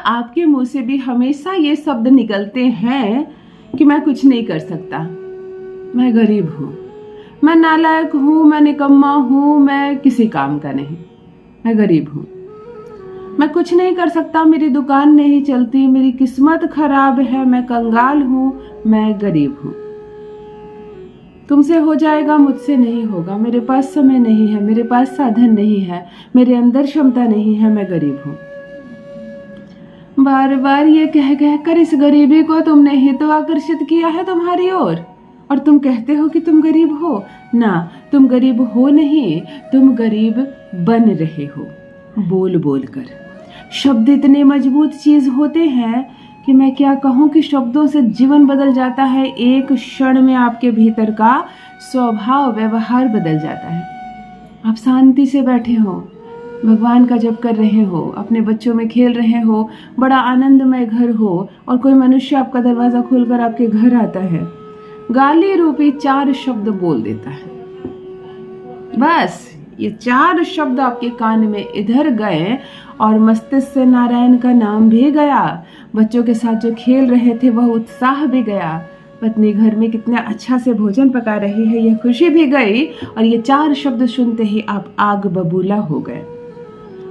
आपके मुंह से भी हमेशा ये शब्द निकलते हैं कि मैं कुछ नहीं कर सकता, मैं गरीब हूँ, मैं नालायक हूँ, मैं निकम्मा हूँ, मैं किसी काम का नहीं, मैं गरीब हूँ, मैं कुछ नहीं कर सकता, मेरी दुकान नहीं चलती, मेरी किस्मत खराब है, मैं कंगाल हूँ, मैं गरीब हूँ। तुमसे हो जाएगा, मुझसे नहीं होगा, मेरे पास समय नहीं है, मेरे पास साधन नहीं है, मेरे अंदर क्षमता नहीं है, मैं गरीब हूँ। बार बार ये कह कह कर इस गरीबी को तुमने ही तो आकर्षित किया है तुम्हारी ओर, और तुम कहते हो कि तुम गरीब हो ना। तुम गरीब हो नहीं, तुम गरीब बन रहे हो बोल बोल कर। शब्द इतने मजबूत चीज होते हैं कि मैं क्या कहूँ कि शब्दों से जीवन बदल जाता है। एक क्षण में आपके भीतर का स्वभाव व्यवहार बदल जाता है। आप शांति से बैठे हो, भगवान का जप कर रहे हो, अपने बच्चों में खेल रहे हो, बड़ा आनंदमय घर हो, और कोई मनुष्य आपका दरवाजा खोलकर आपके घर आता है, गाली रूपी 4 शब्द बोल देता है। बस ये 4 शब्द आपके कान में इधर गए और मस्तिष्क से नारायण का नाम भी गया। बच्चों के साथ जो खेल रहे थे वह उत्साह भी गया। पत्नी घर में कितना अच्छा से भोजन पका रही है यह खुशी भी गई। और ये 4 शब्द सुनते ही आप आग बबूला हो गए।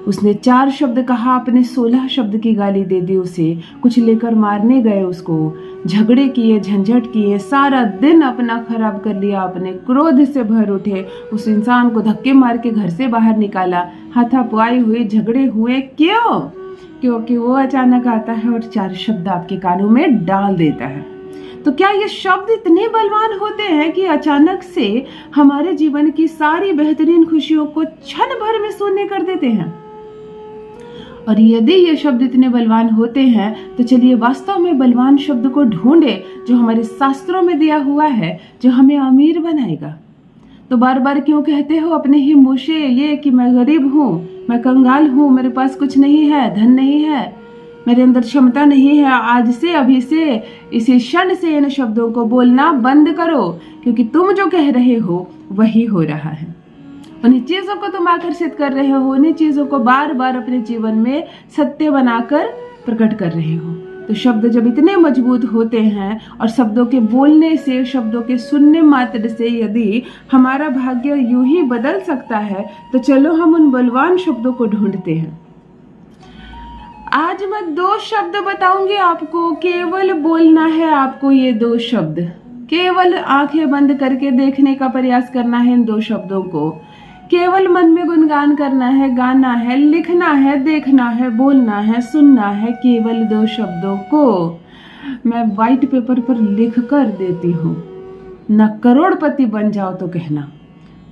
उसने 4 शब्द कहा, आपने 16 शब्द की गाली दे दी उसे, कुछ लेकर मारने गए उसको, झगड़े किए, झंझट किए, सारा दिन अपना खराब कर लिया आपने, क्रोध से भर उठे, उस इंसान को धक्के मार के घर से बाहर निकाला, हाथापाई हुई, झगड़े हुए। क्यों? क्योंकि वो अचानक आता है और 4 शब्द आपके कानों में डाल देता है। तो क्या ये शब्द इतने बलवान होते हैं कि अचानक से हमारे जीवन की सारी बेहतरीन खुशियों को क्षण भर में शून्य कर देते हैं? और यदि ये शब्द इतने बलवान होते हैं तो चलिए वास्तव में बलवान शब्द को ढूंढे जो हमारे शास्त्रों में दिया हुआ है, जो हमें अमीर बनाएगा। तो बार बार क्यों कहते हो अपने ही मुंह से ये कि मैं गरीब हूँ, मैं कंगाल हूँ, मेरे पास कुछ नहीं है, धन नहीं है, मेरे अंदर क्षमता नहीं है? आज से, अभी से, इसी क्षण से इन शब्दों को बोलना बंद करो, क्योंकि तुम जो कह रहे हो वही हो रहा है। उन्हीं चीजों को तुम आकर्षित कर रहे हो, उन्हीं चीजों को बार बार अपने जीवन में सत्य बनाकर प्रकट कर रहे हो। तो शब्द जब इतने मजबूत होते हैं और शब्दों के बोलने से, शब्दों के सुनने मात्र से यदि हमारा भाग्य यूं ही बदल सकता है, तो चलो हम उन बलवान शब्दों को ढूंढते हैं। आज मैं 2 शब्द बताऊंगी आपको, केवल बोलना है आपको ये 2 शब्द। केवल आंखें बंद करके देखने का प्रयास करना है इन 2 शब्दों को। केवल मन में गुणगान करना है, गाना है, लिखना है, देखना है, बोलना है, सुनना है, केवल 2 शब्दों को मैं व्हाइट पेपर पर लिख कर देती हूँ। न करोड़पति बन जाओ तो कहना।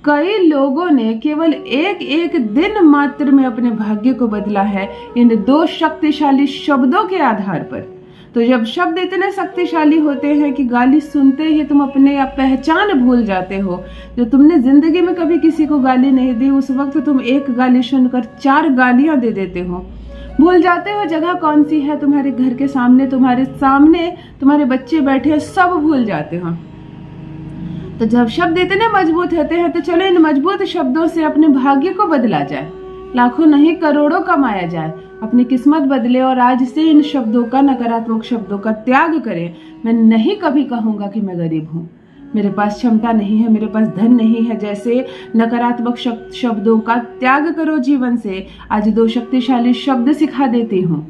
कई लोगों ने केवल एक दिन मात्र में अपने भाग्य को बदला है इन 2 शक्तिशाली शब्दों के आधार पर। तो जब शब्द इतने शक्तिशाली होते हैं कि गाली सुनते ही तुम अपने आप पहचान भूल जाते हो। जो तुमने जिंदगी में कभी किसी को गाली नहीं दी, उस वक्त तुम एक गाली सुनकर 4 गालियां दे देते हो। भूल जाते हो जगह कौन सी है, तुम्हारे घर के सामने, तुम्हारे बच्चे बैठे हैं, सब भूल जाते हो। तो जब शब्द इतने मजबूत होते हैं तो चलो इन मजबूत शब्दों से अपने भाग्य को बदला जाए, लाखों नहीं करोड़ों कमाया जाए, अपनी किस्मत बदले। और आज से इन शब्दों का, नकारात्मक शब्दों का त्याग करें। मैं नहीं कभी कहूंगा कि मैं गरीब हूँ, मेरे पास क्षमता नहीं है, मेरे पास धन नहीं है, जैसे नकारात्मक शब्दों का त्याग करो जीवन से। आज 2 शक्तिशाली शब्द सिखा देती हूँ।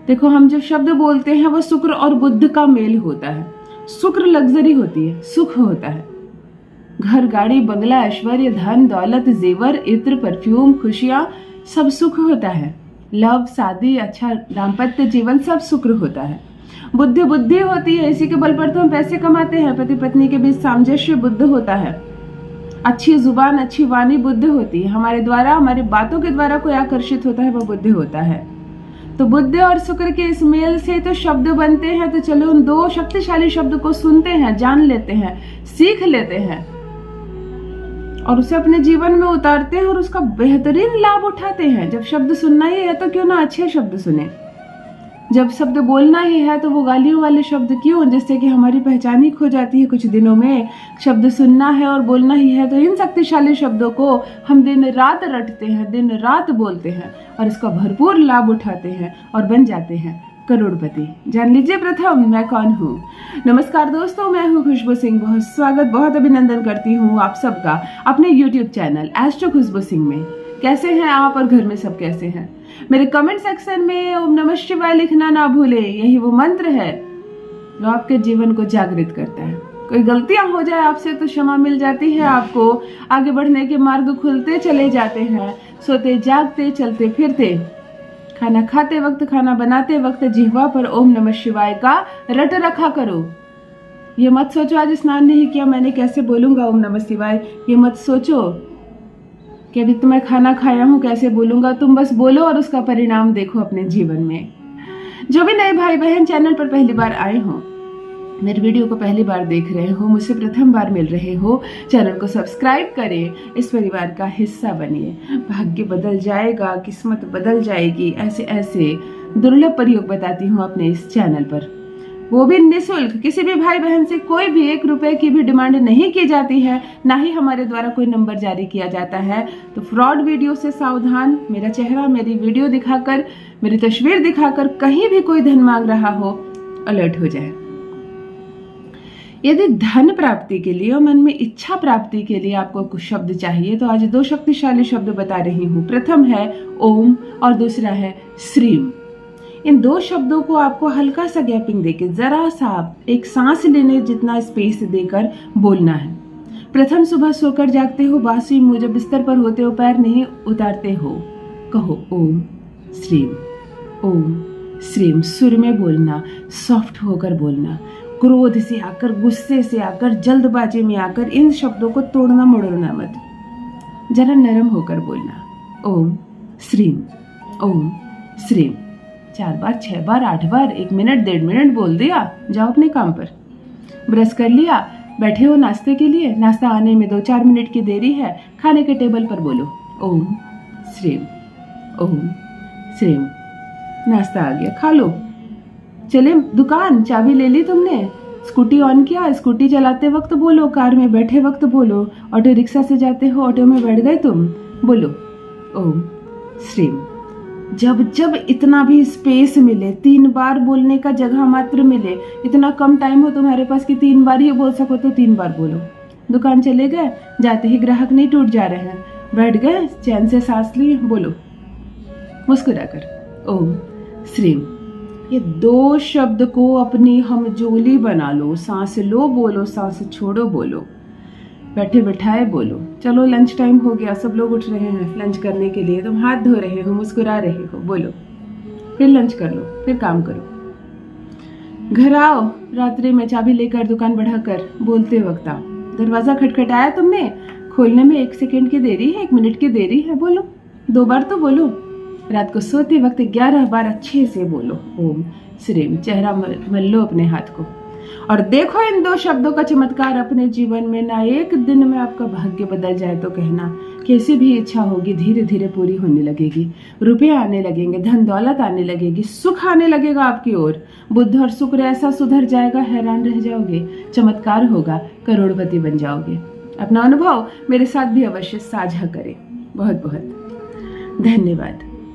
देखो, हम जो शब्द बोलते हैं वो शुक्र और बुध का मेल होता है। शुक्र लग्जरी होती है, सुख होता है, घर, गाड़ी, बंगला, ऐश्वर्य, धन, दौलत, जेवर, इत्र, परफ्यूम, खुशियां, सब सुख होता है। लव, शादी, अच्छा दाम्पत्य जीवन, सब शुक्र होता है। बुद्धि होती है, इसी के बल पर तो हम पैसे कमाते हैं। पति पत्नी के बीच सामंजस्य बुद्ध होता है। अच्छी जुबान, अच्छी वाणी बुद्ध होती है। हमारे द्वारा, हमारी बातों के द्वारा कोई आकर्षित होता है वह बुद्ध होता है। तो बुद्ध और शुक्र के इस मेल से तो शब्द बनते हैं। तो चलो उन 2 शक्तिशाली शब्द को सुनते हैं, जान लेते हैं, सीख लेते हैं और उसे अपने जीवन में उतारते हैं और उसका बेहतरीन लाभ उठाते हैं। जब शब्द सुनना ही है तो क्यों ना अच्छे शब्द सुने। जब शब्द बोलना ही है तो वो गालियों वाले शब्द क्यों, जिससे कि हमारी पहचान ही खो जाती है कुछ दिनों में। शब्द सुनना है और बोलना ही है तो इन शक्तिशाली शब्दों को हम दिन रात रटते हैं, दिन रात बोलते हैं और इसका भरपूर लाभ उठाते हैं और बन जाते हैं करोड़पति। जान लीजिए प्रथम मैं कौन हूँ। नमस्कार दोस्तों, मैं हूँ खुशबू सिंह। बहुत स्वागत, बहुत अभिनंदन करती हूँ आप सबका अपने YouTube चैनल एस्ट्रो खुशबू सिंह में। कैसे हैं आप और घर में सब कैसे हैं? मेरे कमेंट सेक्शन में ओम नमः शिवाय लिखना ना भूले। यही वो मंत्र है जो आपके जीवन को जागृत करता है। कोई गलतियां हो जाए आपसे तो क्षमा मिल जाती है आपको, आगे बढ़ने के मार्ग खुलते चले जाते हैं। सोते जागते चलते फिरते, खाना खाते वक्त, खाना बनाते वक्त जिह्वा पर ओम नमः शिवाय का रट रखा करो। ये मत सोचो आज स्नान नहीं किया मैंने कैसे बोलूंगा ओम नमः शिवाय। ये मत सोचो कि अभी तो मैं खाना खाया हूं कैसे बोलूंगा। तुम बस बोलो और उसका परिणाम देखो अपने जीवन में। जो भी नए भाई बहन चैनल पर पहली बार आए हो, मेरे वीडियो को पहली बार देख रहे हो, मुझसे प्रथम बार मिल रहे हो, चैनल को सब्सक्राइब करें, इस परिवार का हिस्सा बनिए। भाग्य बदल जाएगा, किस्मत बदल जाएगी। ऐसे ऐसे दुर्लभ प्रयोग बताती हूँ अपने इस चैनल पर, वो भी निःशुल्क। किसी भी भाई बहन से कोई भी 1 रुपए की भी डिमांड नहीं की जाती है, ना ही हमारे द्वारा कोई नंबर जारी किया जाता है। तो फ्रॉड वीडियो से सावधान। मेरा चेहरा, मेरी वीडियो दिखाकर, मेरी तस्वीर दिखाकर कहीं भी कोई धन मांग रहा हो, अलर्ट हो जाए। यदि धन प्राप्ति के लिए और मन में इच्छा प्राप्ति के लिए आपको कुछ शब्द चाहिए तो आज 2 शक्तिशाली शब्द बता रही हूँ। प्रथम है ओम और दूसरा है श्रीम। इन 2 शब्दों को आपको हल्का सा गैपिंग देके, जरा सा एक सांस लेने जितना स्पेस देकर बोलना है। प्रथम सुबह सोकर जागते हो, बासी मुंह जब बिस्तर पर होते हो, पैर नहीं उतारते हो, कहो ओम श्रीम, ओम श्रीम। सुर में बोलना, सॉफ्ट होकर बोलना। क्रोध से आकर, गुस्से से आकर, जल्दबाजी में आकर इन शब्दों को तोड़ना मरोड़ना मत। जरा नरम होकर बोलना। ओम श्रीम, ओम श्रीम। 4 बार, 6 बार, 8 बार, 1 मिनट, 1.5 मिनट बोल दिया, जाओ अपने काम पर। ब्रश कर लिया, बैठे हो नाश्ते के लिए, नाश्ता आने में 2-4 मिनट की देरी है, खाने के टेबल पर बोलो ओम श्रीम, ओम श्रीम। नाश्ता आ गया, खा लो। चले दुकान, चाबी ले ली तुमने, स्कूटी ऑन किया, स्कूटी चलाते वक्त बोलो, कार में बैठे वक्त बोलो, ऑटो रिक्शा से जाते हो, ऑटो में बैठ गए तुम, बोलो ओम श्रीम। जब जब इतना भी स्पेस मिले, 3 बार बोलने का जगह मात्र मिले, इतना कम टाइम हो तुम्हारे पास कि 3 बार ही बोल सको तो 3 बार बोलो। दुकान चले गए, जाते ही ग्राहक नहीं टूट जा रहे हैं, बैठ गए, चैन से सांस लिए, बोलो मुस्कुराकर ओम श्रीम। ये 2 शब्द को अपनी हमजोली बना लो। सांस लो बोलो, सांस छोड़ो बोलो, बैठे बैठाए बोलो। चलो लंच टाइम हो गया, सब लोग उठ रहे हैं लंच करने के लिए, तुम हाथ धो रहे हो, मुस्कुरा रहे हो, बोलो। फिर लंच कर लो, फिर काम करो। घर आओ, रात्रि में चाबी लेकर, दुकान बढ़ाकर, बोलते वक्त आओ। दरवाजा खटखटाया तुमने, खोलने में 1 सेकेंड की देरी है, 1 मिनट की देरी है, बोलो। 2 बार तो बोलो। रात को सोते वक्त 11 बार अच्छे से बोलो ओम श्रीम। चेहरा मल लो अपने हाथ को और देखो इन 2 शब्दों का चमत्कार अपने जीवन में। ना एक दिन में आपका भाग्य बदल जाए तो कहना, कैसी भी इच्छा होगी धीरे धीरे पूरी होने लगेगी। रुपये आने लगेंगे, धन दौलत आने लगेगी, सुख आने लगेगा आपकी ओर। बुद्ध और शुक्र ऐसा सुधर जाएगा, हैरान रह जाओगे। चमत्कार होगा, करोड़पति बन जाओगे। अपना अनुभव मेरे साथ भी अवश्य साझा करें। बहुत बहुत धन्यवाद।